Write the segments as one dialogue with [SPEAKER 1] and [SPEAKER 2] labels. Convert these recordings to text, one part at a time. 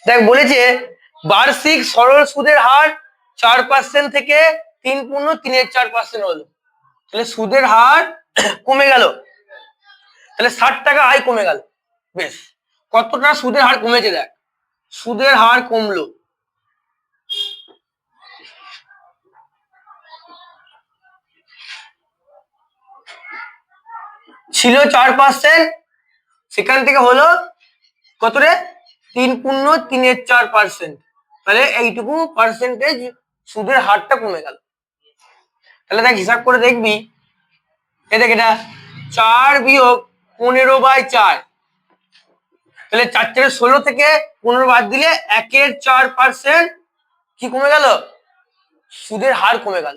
[SPEAKER 1] দেখ বলেছে বার্ষিক সরল সুদের হার 4% থেকে 3.34% হলো। তাহলে সুদের হার কমে গেল, তাহলে 60 টাকা আয় কমে গেল। বেশ, কতটা সুদের হার কমেছে দেখ, সুদের হার কমলো ছিল 4%, সেখান থেকে হলো কত রে 3.34%। তাহলে এইটুকু পার্সেন্টেজ সুদের হারটা কমে গেল। তাহলে দেখ হিসাব করে দেখবি, এ দেখ এটা 4-15/4, তাহলে 4×4 থেকে 15 বাদ দিলে 1/4% কি কমে গেল, সুদের হার কমে গেল।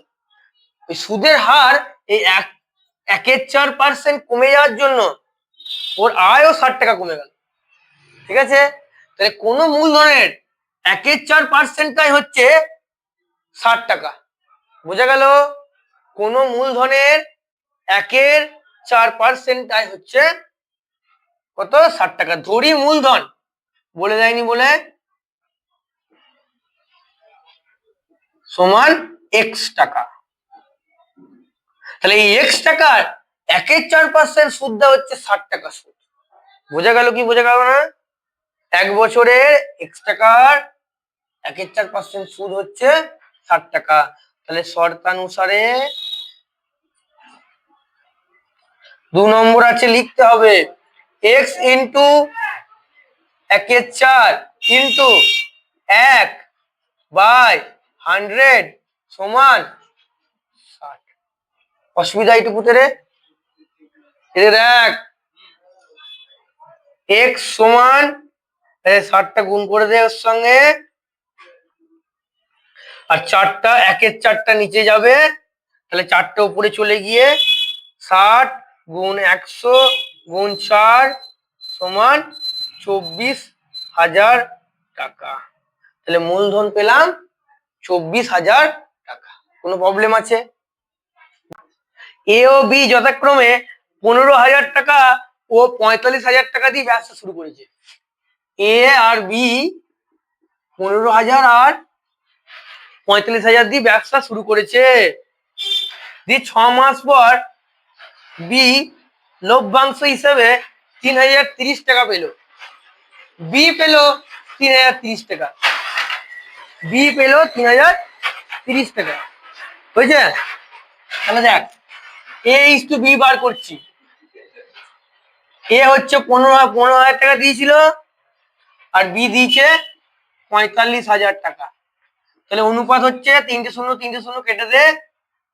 [SPEAKER 1] ওই সুদের হার এই 1/4% কমে যাওয়ার জন্য ওর আয়ও 60 টাকা কমে গেল। ঠিক আছে, তাহলে কোন মূলধনের 1/4%টাই হচ্ছে 60 টাকা। বোঝা গেল, কোন মূলধনের 1/4%টাই হচ্ছে কত, 60 টাকা। ধরি মূলধন বলে দেয়নি বলে সমান x টাকা, তাহলে এই x টাকার 1/4% সুদটা হচ্ছে 60 টাকা সুদ। বোঝা গেল কি বোঝা গেল না? এক বছরের x টাকার 1/4% সুদ হচ্ছে 60 টাকা। তাহলে শর্তানুসারে 2 নম্বর আছে লিখতে হবে x ইন্টু 1/4 ইন্টু 1/100 সমান 60। অসুবিধা এইটুকুতে রে, দেখ x সমান 60টা গুণ করে দে ওর সঙ্গে, আর 4টা 1/4টা নিচে যাবে, তাহলে 4টা উপরে চলে গিয়ে 60 গুণ 100 গুণ 4 সমান 24,000 টাকা। তাহলে মূলধন পেলাম 24,000 টাকা। কোনো প্রবলেম আছে? এ ও বি যথাক্রমে 15,000 টাকা ও 45,000 টাকা দিয়ে ব্যবসা শুরু করেছে। এ আর বি 15,000 আর 45,000 দিয়ে ব্যবসা শুরু করেছে। দিয়ে 6 মাস পর বি লভ্যাংশ হিসেবে 3,030 টাকা পেল। বি পেল 3,030 টাকা, বি পেল 3,030 টাকা। বুঝছে? তাহলে দেখ a/b বার করছি। এ হচ্ছে 15,000 টাকা দিয়েছিল আর বি দিয়েছে 45,000 টাকা। তাহলে অনুপাত হচ্ছে 3টে 0 3টে 0 কেটে দে,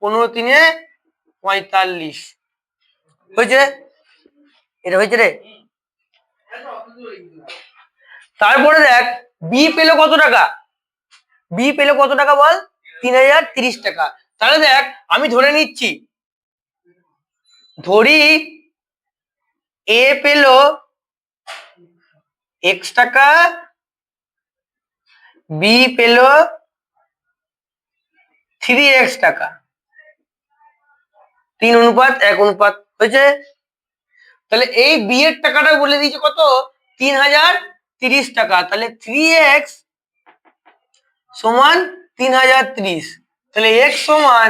[SPEAKER 1] 15 × 3 = 45। হয়েছে? এটা হয়েছে রে। তারপরে দেখ বি পেল কত টাকা, বি পেল কত টাকা বল, 3,030 টাকা। তাহলে দেখ আমি ধরে নিচ্ছি, ধরি এ পেল x টাকা, বি পেল 3x টাকা, 3:1 হয়েছে। তাহলে এই বি এর টাকাটা বলে দিয়েছে কত, 3,030 টাকা। তাহলে 3x সমান 3,030, তাহলে x সমান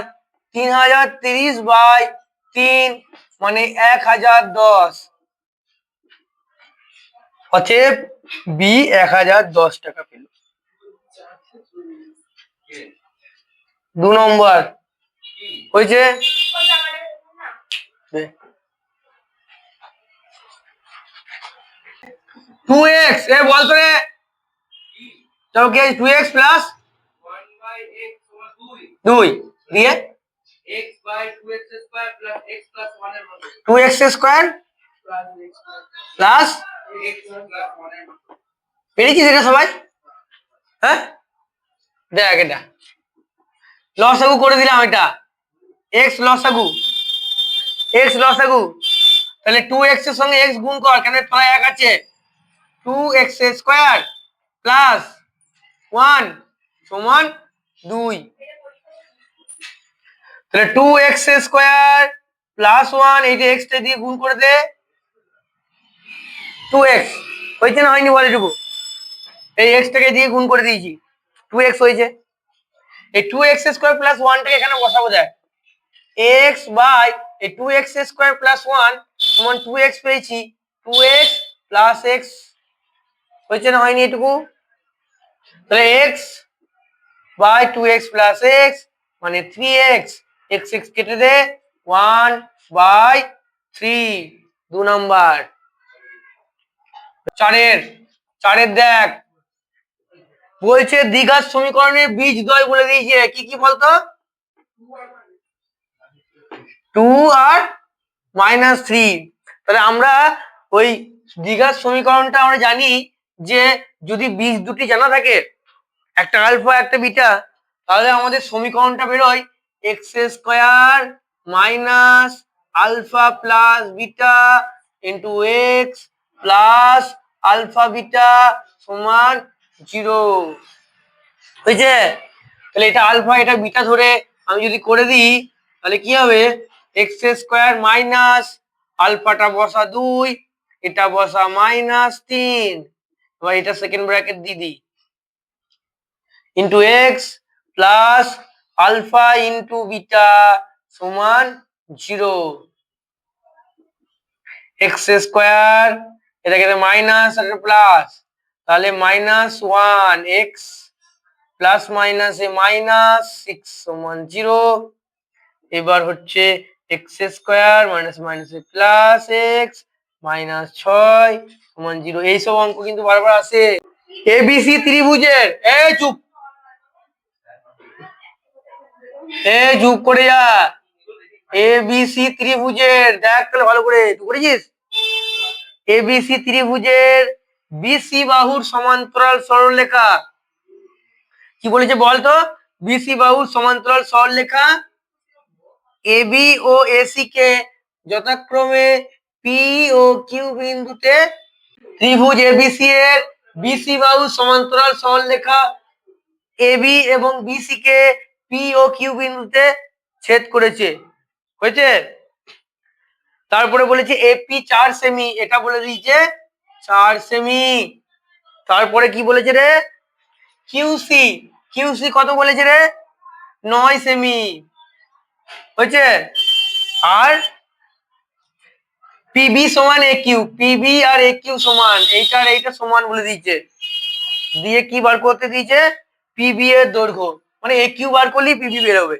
[SPEAKER 1] 3,030/3 মানে 1,010। অতএব বি 1,010 টাকা পেল। 2 নম্বর হয়েছে। 2x এ বলতো রে, চলো কি 2x প্লাস 2 দিয়ে x/2x² প্লাস পেরেছিস এটা সবাই? হ্যাঁ দেখ এটা লসাগু করে দিলাম, এটা x লসাগু, x লসাগু। তাহলে 2x এর সঙ্গে x গুণ কর, কেন তলায় 1 আছে, 2x² প্লাস 1 সমান 2। তাহলে 2x² প্লাস 1, এই যে x টা দিয়ে গুণ করে দে, 2x হয়েছে না হয়নি বল এটুকু? এই এক্সটাকে দিয়ে গুণ করে দিয়েছি, 2x হয়েছে। এই 2x² প্লাস 1টাকে এখানে বসাবো। দেখ x বাই এই 2x² প্লাস 1 সমান 2x পেয়েছি, 2x প্লাস x হয়েছে না হয়নি এটুকু? তাহলে x by 2x plus x মানে 3x, x কেটে দে, 1/3 2 নাম্বার। চারের দেখ বলছে দ্বিঘাত সমীকরণের বীজদ্বয় বলে দিয়েছে, কি কি বলতো? 2 আর -3। তাহলে আমরা ওই দ্বিঘাত সমীকরণটা আমরা জানি যে যদি বীজ দুটি জানা থাকে, একটা আলফা একটা বিটা, তাহলে আমাদের সমীকরণটা বেরোয় x² minus alpha plus beta into x plus alpha beta সমান 0 হয়েছে। তাহলে এটা আলফা এটা বিটা ধরে আমি যদি করে দিই তাহলে কি হবে, x² মাইনাস আলফাটা বসা 2, এটা বসা -3, এবার এটা সেকেন্ড ব্র্যাকেট দিয়ে দিই, into x plus alpha into beta সমান 0। x² এটাকে মাইনাস আর প্লাস, তাহলে -1 x প্লাস মাইনাসে -6 সমান 0। এবার হচ্ছে x² মাইনাস মাইনাসে প্লাস x -6 সমান 0। এইসব অঙ্ক কিন্তু বারবার আসে এবিসি ত্রিভুজের। চুপ, যোগ করে যা। এবিসি ত্রিভুজের দেখ তাহলে ভালো করে, তুই করেছিস? এবিসি ত্রিভুজের বিসি বাহুর সমান্তরাল সরলরেখা কি বলেছে বলতো? বিসি বাহুর সমান্তরাল সরলরেখা এবি ও এসি কে যথাক্রমে পি ও কিউ বিন্দুতে, ত্রিভুজ এবিসি এর বিসি বাহুর সমান্তরাল সরলরেখা এবি এবং BC K P O Q বিন্দুতে ছেদ করেছে, হয়েছে। তারপরে বলেছে এপি 4 সেমি, এটা বলে দিয়েছে 4 সেমি। তারপরে কি বলেছে রে? কিউসি, কিউসি কত বলেছে রে? 9 সেমি, হয়েছে। আর পিবি সমান এ কিউ, পিবি আর এ কিউ সমান, এইটা আর এইটা সমান বলে দিয়েছে। দিয়ে কি বার করতে দিয়েছে? পিবি এর দৈর্ঘ্য, মানে এ কিউ বার করলেই পিবি বেরোবে,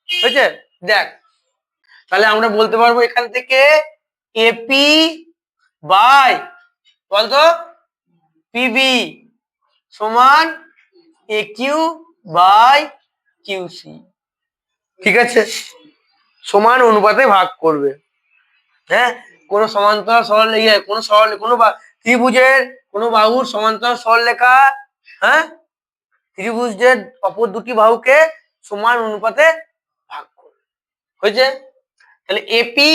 [SPEAKER 1] হয়েছে। দেখ তাহলে আমরা বলতে পারবো এখান থেকে এপি বাই বলতো পিবি সমান এ কিউ বাই কিউসি, ঠিক আছে, সমান অনুপাতে ভাগ করবে। হ্যাঁ, কোন সমান্তরাল সরলরেখা, কোনো ত্রিভুজের কোনো বাহুর সমান্তরাল সরলরেখা, হ্যাঁ, ত্রিভুজের অপর দুটি বাহুকে সমান অনুপাতে ভাগ করবে, হয়েছে। তাহলে এপি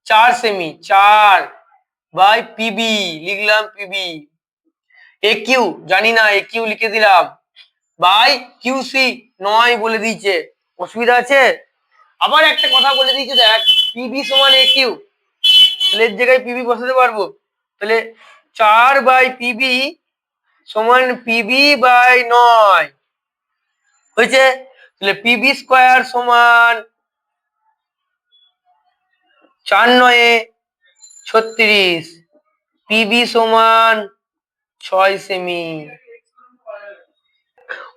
[SPEAKER 1] 4 সেমি, 4 বাই পিবি লিখলাম, পিবি। এ কিউ জানি না, এ কিউ লিখে দিলাম, বাই কিউসি 9 বলে দিয়েছে, অসুবিধা আছে? আবার একটা কথা বলে দিয়েছে, দেখ পিবি সমান এ কিউ, তাহলে এর জায়গায় পিবি বসাতে পারবো। তাহলে 4 বাই পিবি সমান পিবি বাই 9, হয়েছে। তাহলে পিবি স্কোয়ার সমান 4 9 36, পিবি সমান 6 সেমি।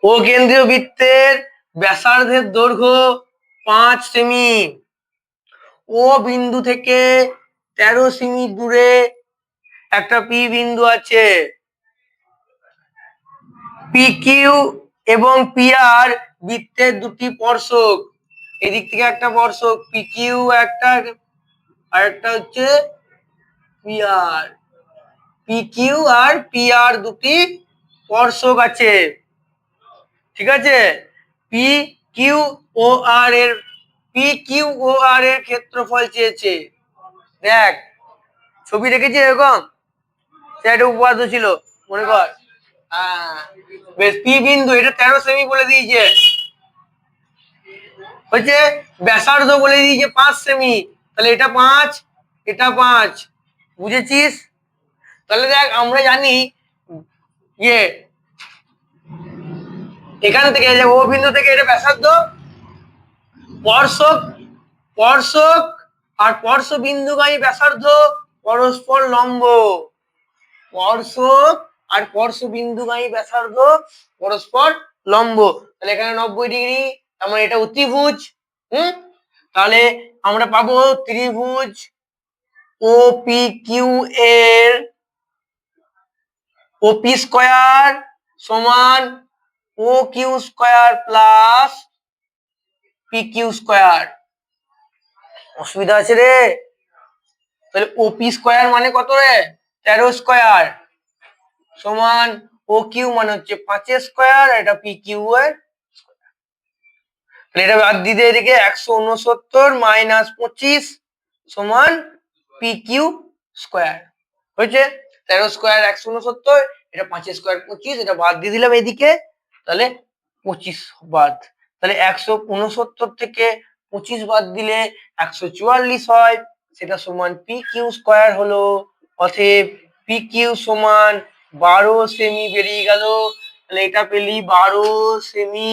[SPEAKER 1] ও কেন্দ্রীয় বৃত্তের ব্যাসার্ধের দৈর্ঘ্য 5 সেমি। ও বিন্দু থেকে 13 সেমি দূরে একটা পি বিন্দু আছে। পি কিউ এবং পি আর বৃত্তের দুটি স্পর্শক, এদিক থেকে একটা স্পর্শক পি কিউ একটা, আর একটা হচ্ছে P R. P Q R P R দুটি স্পর্শক আছে, ঠিক আছে। পি কিউ ও আর এর, পি কিউ ও আর এর ক্ষেত্রফল চেয়েছে। দেখ ছবি দেখেছি এরকম, সেটা উপপাদ্য ছিল মনে কর। বেশ, পি বিন্দু এটা 13 সেমি বলে দিয়েছে, হচ্ছে। ব্যাসার্ধ বলে দিয়েছে 5 সেমি, তাহলে এটা 5 এটা 5, বুঝেছিস? তাহলে দেখ আমরা জানি ইয়ে এখান থেকে ও বিন্দু থেকে এটা ব্যাসার্ধ, স্পর্শক স্পর্শক আর স্পর্শ বিন্দুগামী ব্যাসার্ধ পরস্পর লম্ব, স্পর্শক আর স্পর্শ বিন্দুগামী ব্যাসার্ধ পরস্পর লম্ব। তাহলে এখানে 90°, তার মানে এটা ত্রিভুজ। তাহলে আমরা পাবো ত্রিভুজ ও পি কিউ এর ওপি স্কয়ার সমান O Q square plus P Q square. অসুবিধা আছে রে? তাহলে ওপি স্কয়ার মানে কত রে? 13 স্কয়ার সমান ও কিউ মানে হচ্ছে 5 স্কয়ার, এটা পি কিউ এর। তাহলে এটা বাদ দিতে এদিকে 169 মাইনাস 25 সমান পি কিউ স্কয়ার হয়েছে। 13 স্কয়ার 169, এটা 5 স্কয়ার 25, এটা বাদ দিয়ে দিলাম এদিকে, তাহলে 25 বাদ। তাহলে 169 থেকে 25 বাদ দিলে 144 হয়, সেটা সমান পি কিউ স্কয়ার হলো। অতএব পি কিউ সমান 12 সেমি বেরিয়ে গেল। তাহলে এটা পেলি 12 সেমি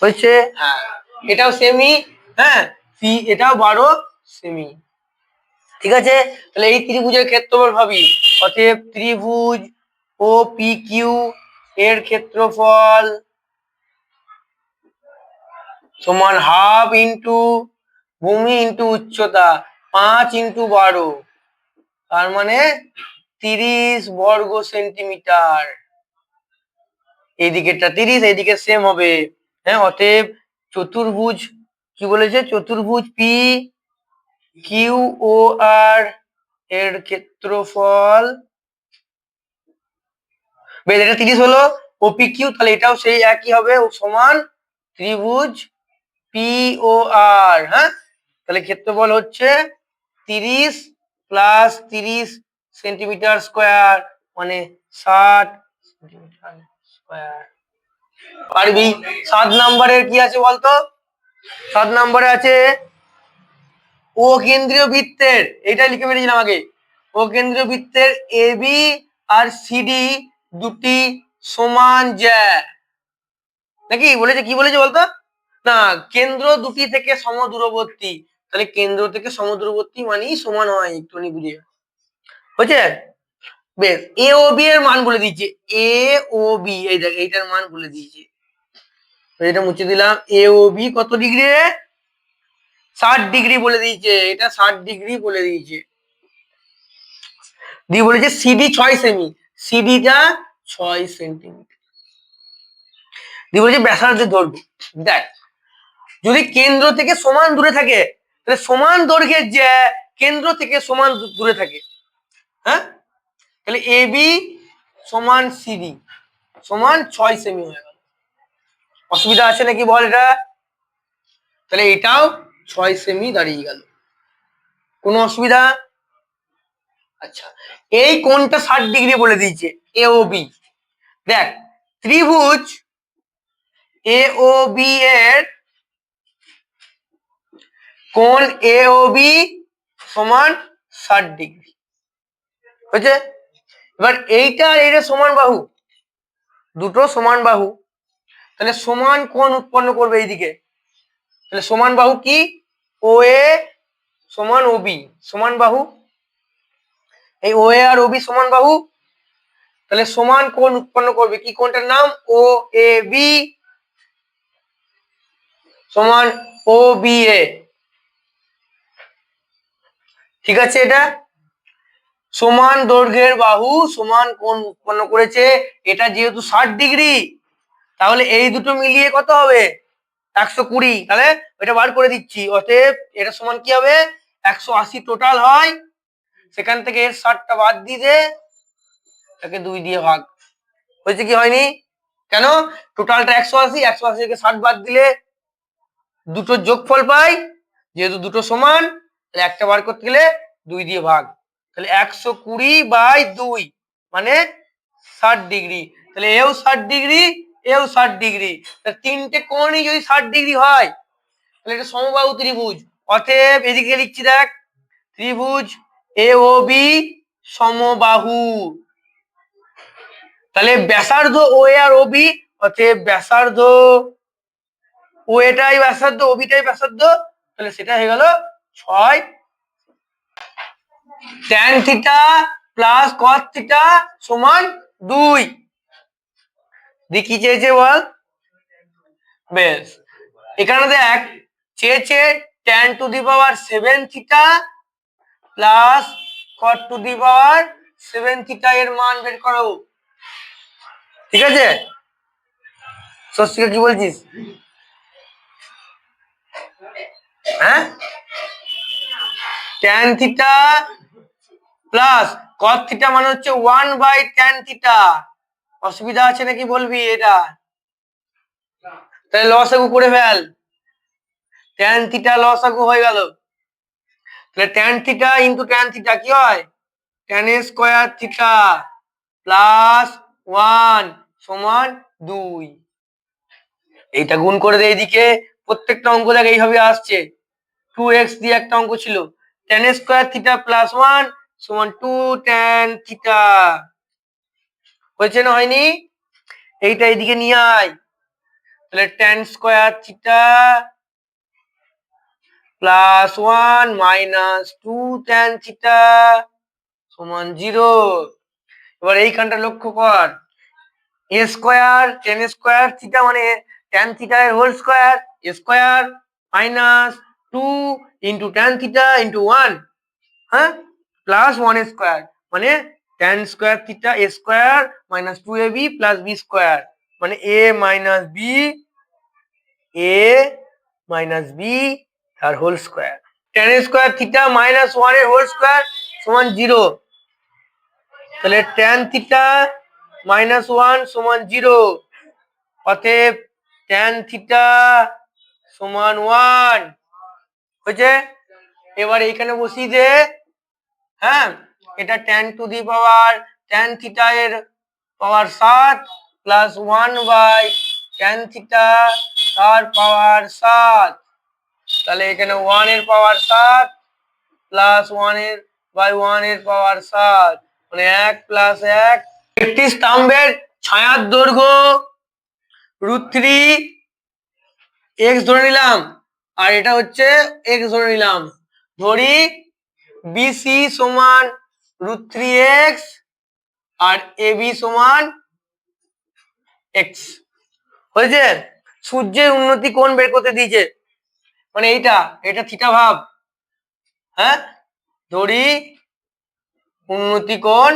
[SPEAKER 1] হয়েছে। হ্যাঁ, এটাও সেমি। হ্যাঁ, পি এটাও 12 সেমি। ঠিক আছে, তাহলে এই ত্রিভুজের ক্ষেত্রফল ভাবি। অতএব ত্রিভুজ ও পি কিউ এর ক্ষেত্রফল সমান হাফ ইন্টু ভূমি ইন্টু উচ্চতা, 5 ইন্টু 12, তার মানে 30 বর্গ সেন্টিমিটার। এইদিকেরটা 30, এইদিকে সেম হবে। হ্যাঁ, অতএব চতুর্ভুজ কি বলেছে? চতুর্ভুজ পি কিউ ও আর এর ক্ষেত্রফল, বেশ এটা 30 হলো ওপি কিউ, তাহলে এটাও সেই একই হবে, সমান ত্রিভুজ পি ও আর। হ্যাঁ, তাহলে ক্ষেত্রফল হচ্ছে 30 প্লাস 30 সেন্টিমিটার স্কোয়ার, মানে 60 সেন্টিমিটার স্কোয়ার। পারবি? 7 নম্বরের কি আছে বলতো? 7 নম্বরে আছে ও কেন্দ্রীয় বৃত্তের, এটা লিখে ফেলেছিলাম আগে। ও কেন্দ্রীয় বৃত্তের এ বি আর সিডি দুটি সমান জ্যা, নাকি বলেছে? কি বলেছে বলতো? না, কেন্দ্র দুটি থেকে সমদূরবর্তী। তাহলে কেন্দ্র থেকে সমদূরবর্তী মানেই সমান হয়, একটুখানি বুঝে হয়েছে। বেশ, এ ও বি এর মান বলে দিয়েছে। এ ও বি, এই দেখ এইটার মান বলে দিয়েছে, এটা মুছে দিলাম। এ ও বি কত ডিগ্রি? 60 ডিগ্রি বলে দিয়েছে, এটা 60 ডিগ্রি বলে দিয়েছে। দিয়ে বলেছে সিডি 6 সেমি, সিডিটা 6 সেন্টিমিটার। দিয়ে বলেছে ব্যাসার্ধের দৈর্ঘ্য। দেখ, যদি কেন্দ্র থেকে সমান দূরে থাকে, তাহলে সমান দৈর্ঘ্যের যে কেন্দ্র থেকে সমান দূরে থাকে, হ্যাঁ, তাহলে এ বি সমান সিডি সমান 6 সেমি হয়ে গেল। অসুবিধা আছে নাকি বল এটা? তাহলে এটাও 6 সেমি দাঁড়িয়ে গেল, কোনো অসুবিধা? আচ্ছা, এই কোণটা 60 ডিগ্রি বলে দিয়েছে, এ ও বি। দেখ, ত্রিভুজ এ ও বি এর কোণ এ ও বি সমান 60 ডিগ্রি হয়েছে। এবার এইটা আর এটা সমান বাহু, দুটো সমান বাহু, তাহলে সমান কোণ উৎপন্ন করবে এইদিকে। তাহলে সমান বাহু কি? ও এ সমান ও বি সমান বাহু, এই ও এ আর ও বি সমান বাহু, তাহলে সমান কোণ উৎপন্ন করবে। কি কোণটার নাম? ও এ বি সমান ও বি এ। ঠিক আছে, এটা সমান দৈর্ঘ্যের বাহু সমান কোণ উৎপন্ন করেছে। এটা যেহেতু 60 ডিগ্রি, তাহলে এই দুটো মিলিয়ে কত হবে? 120। তাহলে এটা বার করে দিচ্ছি। অতএব এটা সমান কি হবে? 180 টোটাল হয়, সেখান থেকে এর 60টা বাদ দিয়ে দে, তাকে 2 দিয়ে ভাগ। হয়েছে কি হয়নি? কেন? টোটালটা 180, 180 থেকে 60 বাদ দিলে দুটো যোগফল পাই, যেহেতু দুটো সমান, তাহলে একটা বার করতে গেলে 2 দিয়ে ভাগ। তাহলে 120/2 মানে 60 ডিগ্রি। তাহলে এও 60 ডিগ্রি, এও 60 ডিগ্রি, তিনটে কোণই যদি 60 ডিগ্রি হয়, তাহলে এটা সমবাহু ত্রিভুজ। অতএব এদিকে লিখছি, দেখ, ত্রিভুজ এ ও বি সমবাহু। তাহলে ব্যাসার্ধ ও এ আর ওবি, অতএব ব্যাসার্ধ ও এটাই ব্যাসার্ধ, ওবিটাই ব্যাসার্ধ, তাহলে সেটা হয়ে গেল 6 tan theta plus cos theta সমান 2। দেখি চেয়েছে বল। বেশ, এখানে দেখ চেয়েছে tan to the power 7 theta plus cot to the power 7 theta এর মান বের করো। ঠিক আছে, স্বস্তিকা কি বলছিস? হ্যাঁ, tan theta plus cot theta মানে হচ্ছে 1/tan থিটা। অসুবিধা আছে নাকি বলবি এটা? তাহলে লসাগু করে ফেল, tan থিটা লসাগু হয়ে গেল। তাহলে tan theta into tan theta কি হয়? tan স্কয়ার থিটা প্লাস 1 সমান 2। এইটা গুণ করে দে এইদিকে, প্রত্যেকটা অঙ্ক দেখ এইভাবে আসছে। 2x দিয়ে একটা অঙ্ক ছিল, tan স্কয়ার থিটা প্লাস 1 সমান 2 tan থিটা। হয়েছে না হয়নি? এইটা এইদিকে নিয়ে আয়। তাহলে tan square theta plus 1 minus 2 tan theta সমান 0। এবার এইখানটা লক্ষ্য কর, a square tan square theta মানে tan থিটা এর whole square, square minus 2 into tan theta into 1, হ্যাঁ, প্লাস 1 স্কয়ার মানে tan square theta a square minus 2ab plus b square মানে a মাইনাস b তার whole square. tan square theta minus 1 এর whole square সমান 0। তাহলে tan theta minus 1 সমান 0, অতএব tan theta সমান 1 হয়েছে। এবার এইখানে বসিয়ে দে, হ্যাঁ, এটা tan to the power tan theta এর পাওয়ার 7 প্লাস 1/tan থিটা তার পাওয়ার 7। তাহলে এখানে 1 এর পাওয়ার 7 প্লাস 1 এর বাই 1 এর পাওয়ার 7 মানে 1 প্লাস 1। একটি স্তম্ভের ছায়ার দৈর্ঘ্য √3 x ধরে নিলাম, আর এটা হচ্ছে x ধরে নিলাম। ধরি বিসি সমান √3x আর এবি সমান x। হয়েছে। সূর্যের উন্নতি কোণ বের করতে দিয়েছে, মানে এইটা, এটা থিটা ভাব। হ্যাঁ, ধরি উন্নতি কোণ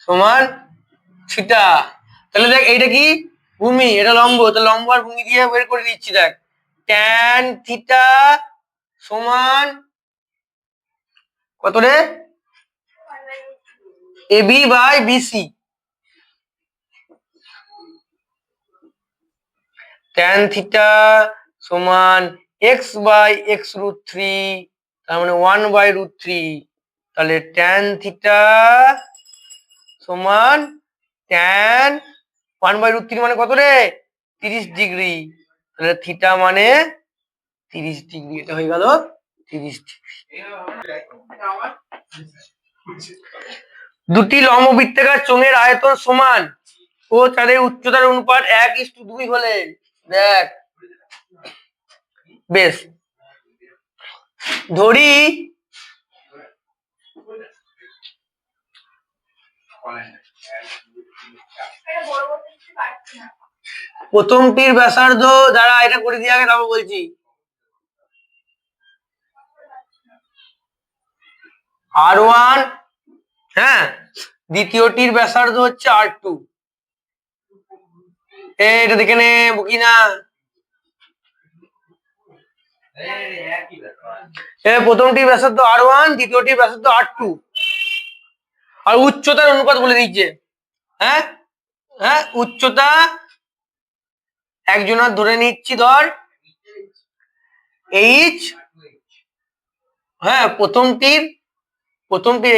[SPEAKER 1] সমান থিটা। তাহলে দেখ এইটা কি ভূমি, এটা লম্ব, তাহলে লম্ব আর ভূমি দিয়ে বের করে দিচ্ছি। দেখ tan থিটা সমান কত রে? AB by BC. tan theta সমান x বাই x√3 তার মানে 1/√3। তাহলে tan থিটা সমান tan 1/√3 মানে কত রে? 30 ডিগ্রি। তাহলে থিটা মানে 30 ডিগ্রি, এটা হয়ে গেল 30 ডিগ্রি। দুটি লম্ববৃত্তাকার চোঙের আয়তন সমান ও তাদের উচ্চতার অনুপাত 1:2 হলে, দেখ বেশ, ধরি প্রথমটির ব্যাসার্ধ, দ্বারা এটা করে দিয়ে আগে তারপর বলছি। R1, হ্যাঁ, দ্বিতীয়টির ব্যাসার্ধ হচ্ছে R2। এটা দেখে নে বুকি না। প্রথমটির ব্যাসার্ধ R1, দ্বিতীয়টির ব্যাসার্ধ R2 আর উচ্চতার অনুপাত বলে দিচ্ছে। হ্যাঁ হ্যাঁ, উচ্চতা একজনের ধরে নিচ্ছি, ধর h, হ্যাঁ, প্রথমটির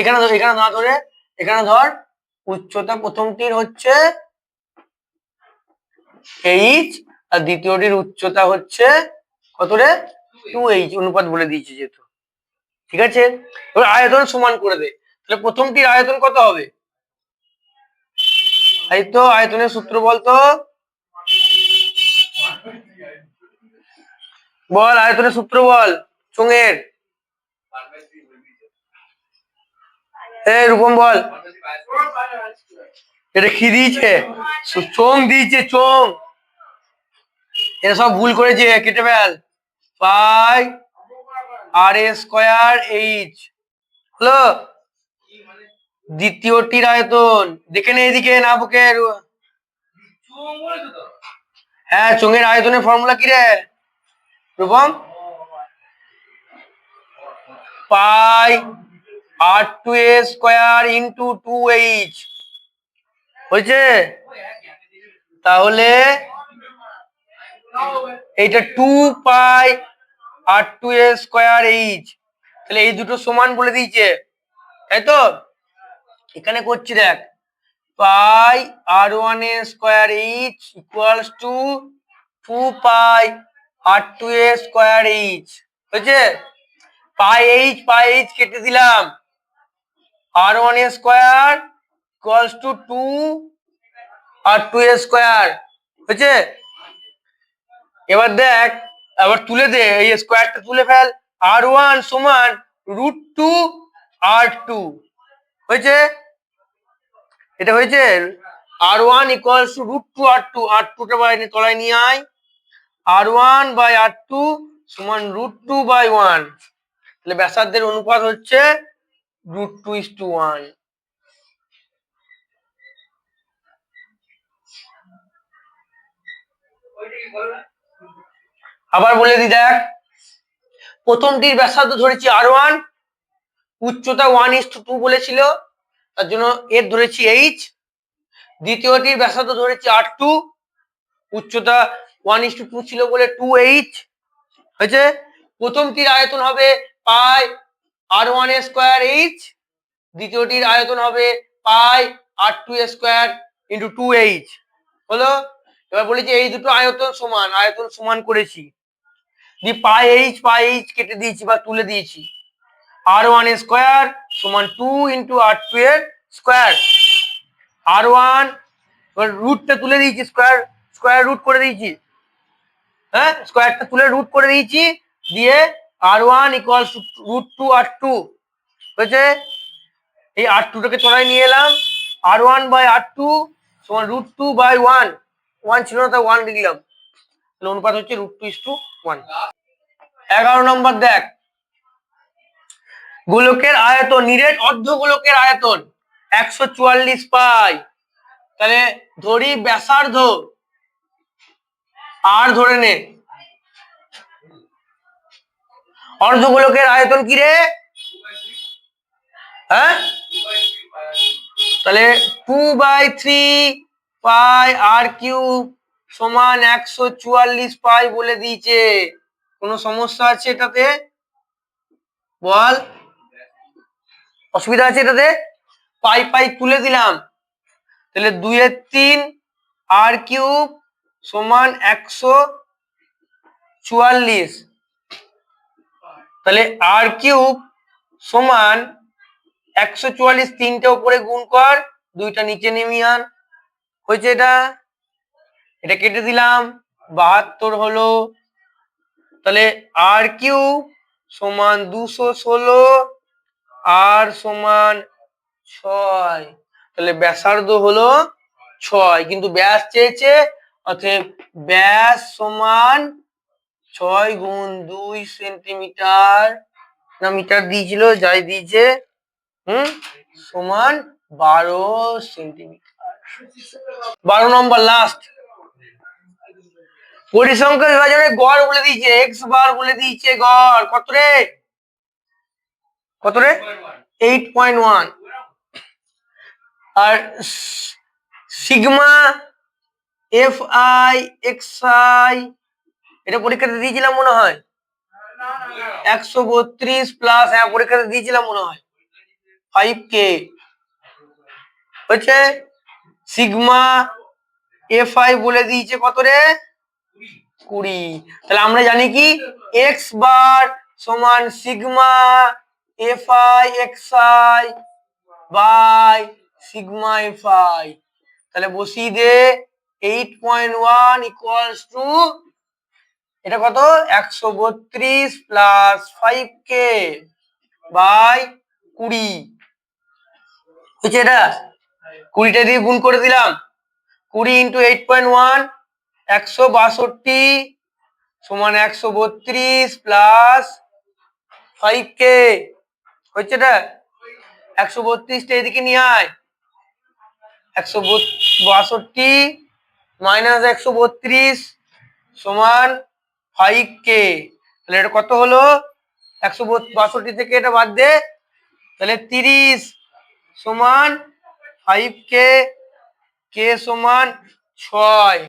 [SPEAKER 1] এখানে না ধরে এখানে ধর উচ্চতা প্রথমটির হচ্ছে h আর দ্বিতীয়টির উচ্চতা হচ্ছে কত রে? 2h, অনুপাত বলে দিয়েছি যেহেতু। ঠিক আছে, এবার আয়তন সমান করে দে। তাহলে প্রথমটির আয়তন কত হবে? এই তো আয়তনের সূত্র বলতো, বল আয়তনের সূত্র বল চোঙের। রূপম বল। এটা কি দিয়েছে? চোঙ দিয়েছে, চোঙ। এটা সব ভুল করেছে, কেটে ফেল। পাই আর এ স্কয়ার এইচ হলো দ্বিতীয়টির আয়তন। দেখে নে এদিকে, না বুকে। হ্যাঁ, চোঙের আয়তনের ফর্মুলা কি রে রূপম? পাই আর টু এ স্কয়ার ইন্টু টু এইচ হয়েছে। তাহলে এইটা টু পাই আর টু এ স্কয়ার এইচ, তাহলে এই দুটো সমান বলে দিয়েছে, তাই তো? এখানে করছি দেখ, pi r one A square h equals to two pi r two A square h হয়েছে। পাই এইচ কেটে দিলাম, r one A square equals to two r two A square হয়েছে। এবার দেখ, আবার তুলে দে, এই স্কয়ারটা তুলে ফেল। আর ওয়ান সমান রুট টু আর টু হয়েছে, এটা হয়েছে। R one equals to root two r two, r টুটা বাইরে তলায় নিয়ে আয়। আর ওয়ান বাই আর টু সমান রুট টু বাই ওয়ান, তাহলে ব্যাসার্ধের অনুপাত হচ্ছে root two is to one. আবার বলে দি দেখ, প্রথমটির ব্যাসার্ধ ধরেছি আর ওয়ান, উচ্চতা ওয়ান ইস টু টু বলেছিল, তার জন্য এর ধরেছি এইচ। দ্বিতীয়টির ব্যাসার্ধ ধরেছি আর টু, উচ্চতা ওয়ান ইস টু টু ছিল বলে টু এইচ হয়েছে। প্রথমটির আয়তন হবে পাই আর ওয়ান এ স্কয়ার এইচ, দ্বিতীয়টির আয়তন হবে পাই আর টু এ স্কয়ার ইন্টু টু এইচ হলো। এবার বলেছি এই দুটো আয়তন সমান, আয়তন সমান করেছি, দিয়ে পাই এইচ কেটে দিয়েছি বা তুলে দিয়েছি। আর ওয়ান এ স্কয়ার সমান টু ইন্টু আর টু এর স্কয়ার। আর ওয়ান রুটটা তুলে দিয়েছি, স্কয়ার রুট করে দিয়েছি, হ্যাঁ স্কয়ারটা তুলে রুট করে দিয়েছি, দিয়ে r one equal root two r two হয়েছে। এই আর টুটাকে তলায় নিয়ে এলাম, r one by r two সমান root two by one, one ছিল না তাই ওয়ান লিখলাম, অনুপাত হচ্ছে root two is to one. 11 নম্বর দেখ, গোলকের আয়তন নিরেট অর্ধ গোলকের আয়তন 144 পাই, তাহলে ধরি ব্যাসার্ধ আর ধরে নে, অর্ধ গোলকের আয়তন কি রে? হ্যাঁ, তাহলে 2/3 পাই আর কিউব সমান 144 পাই বলে দিয়েছে। কোনো সমস্যা আছে এটাতে? বল, অসুবিধা আছে এটাতে? পাই পাই তুলে দিলাম, তাহলে 2/3 আর কিউব সমান 144, তাহলে আর কিউব সমান 144, তিনটে উপরে গুণ কর, দুইটা নিচে নেমিয়ে আন হয়েছে। এটা কেটে দিলাম, 72 হলো। তাহলে আর কিউব সমান 216 আর সমান 6, তাহলে ব্যাসার্ধ হলো 6, কিন্তু ব্যাস চেয়েছে, অতএব ব্যাস সমান 6 গুণ 2 সেন্টিমিটার, না মিটার দিয়েছিল, যাই দিয়েছে সমান 12 সেন্টিমিটার। 12 নম্বর লাস্ট, পরিসংখ্যা বিভাজনের গড় বলে দিয়েছে, এক্স বার বলে দিয়েছে, গড় কত রে? কত রে? 8.1। আর sigma f i x i এটা পরীক্ষাতে দিয়েছিলাম মনে হয়, 132 প্লাস, হ্যাঁ পরীক্ষাতে দিয়েছিলাম মনে হয় 5K হচ্ছে। সিগমা এফ আই বলে দিয়েছে কত রে? 20। তাহলে আমরা জানি কি এক্স বার সমান sigma f i x i by sigma f i. তাহলে বসিয়ে দে 8.1 ইকুয়ালস টু এটা কত 132 প্লাস 5k বাই 20 হচ্ছে এটা 20টা দিয়ে গুণ করে দিলাম 20 ইন্টু 8.1 162 সমান 132 প্লাস 5k হচ্ছে এটা 132টা এদিকে নিয়ে আয় 162 মাইনাস 132 সমান 5k। তাহলে এটা কত হলো 162 থেকে এটা বাদ দে তাহলে 30 সমান 5k, k সমান 6।